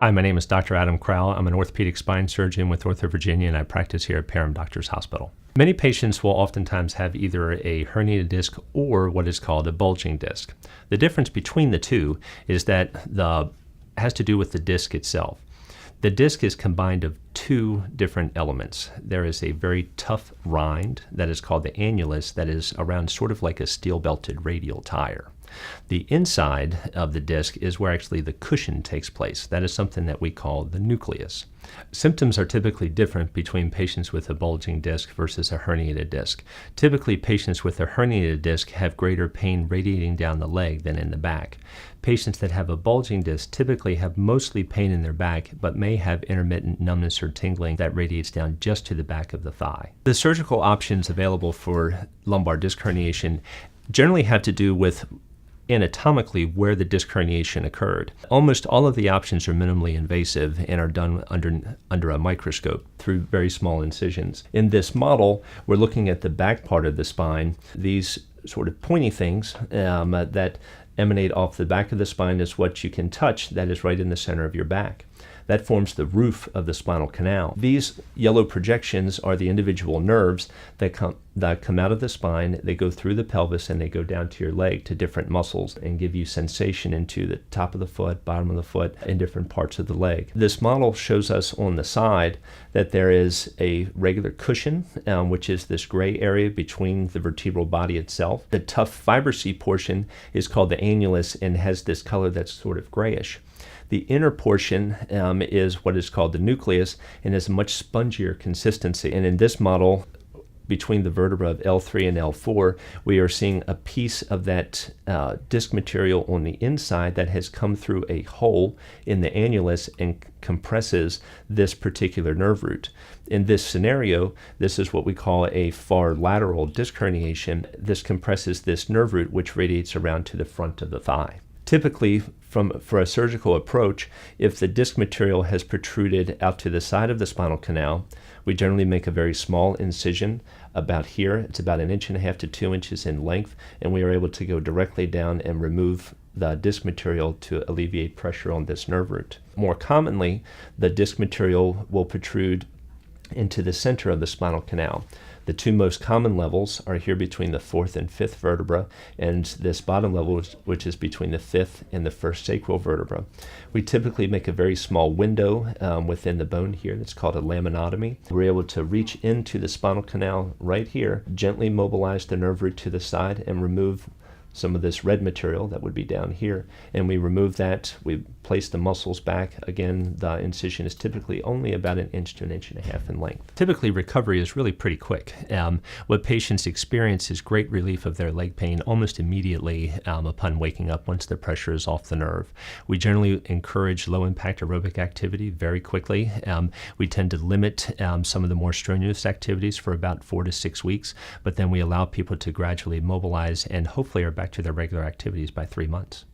Hi, my name is Dr. Adam Crowl. I'm an orthopedic spine surgeon with Ortho Virginia, and I practice here at Parham Doctors Hospital. Many patients will oftentimes have either a herniated disc or what is called a bulging disc. The difference between the two is that has to do with the disc itself. The disc is combined of two different elements. There is a very tough rind that is called the annulus that is around sort of like a steel-belted radial tire. The inside of the disc is where actually the cushion takes place. That is something that we call the nucleus. Symptoms are typically different between patients with a bulging disc versus a herniated disc. Typically, patients with a herniated disc have greater pain radiating down the leg than in the back. Patients that have a bulging disc typically have mostly pain in their back, but may have intermittent numbness or tingling that radiates down just to the back of the thigh. The surgical options available for lumbar disc herniation generally have to do with anatomically where the disc herniation occurred. Almost all of the options are minimally invasive and are done under a microscope through very small incisions. In this model, we're looking at the back part of the spine. These sort of pointy things that emanate off the back of the spine is what you can touch that is right in the center of your back. That forms the roof of the spinal canal. These yellow projections are the individual nerves that come out of the spine. They go through the pelvis and they go down to your leg to different muscles and give you sensation into the top of the foot, bottom of the foot, and different parts of the leg. This model shows us on the side that there is a regular cushion, which is this gray area between the vertebral body itself. The tough fibrosy portion is called the annulus and has this color that's sort of grayish. The inner portion is what is called the nucleus and has a much spongier consistency. And in this model, between the vertebra of L3 and L4, we are seeing a piece of that disc material on the inside that has come through a hole in the annulus and compresses this particular nerve root. In this scenario, this is what we call a far lateral disc herniation. This compresses this nerve root, which radiates around to the front of the thigh. Typically, for a surgical approach, if the disc material has protruded out to the side of the spinal canal, we generally make a very small incision about here. It's about 1.5 to 2 inches in length, and we are able to go directly down and remove the disc material to alleviate pressure on this nerve root. More commonly, the disc material will protrude into the center of the spinal canal. The two most common levels are here between the 4th and 5th vertebra, and this bottom level, which is between the 5th and the 1st sacral vertebra. We typically make a very small window within the bone here that's called a laminotomy. We're able to reach into the spinal canal right here, gently mobilize the nerve root to the side, and remove some of this red material that would be down here. And we remove that, we place the muscles back. Again, the incision is typically only about 1 inch to 1.5 inches in length. Typically, recovery is really pretty quick. What patients experience is great relief of their leg pain almost immediately upon waking up once the pressure is off the nerve. We generally encourage low-impact aerobic activity very quickly. We tend to limit some of the more strenuous activities for about 4 to 6 weeks, but then we allow people to gradually mobilize and hopefully are back to their regular activities by 3 months.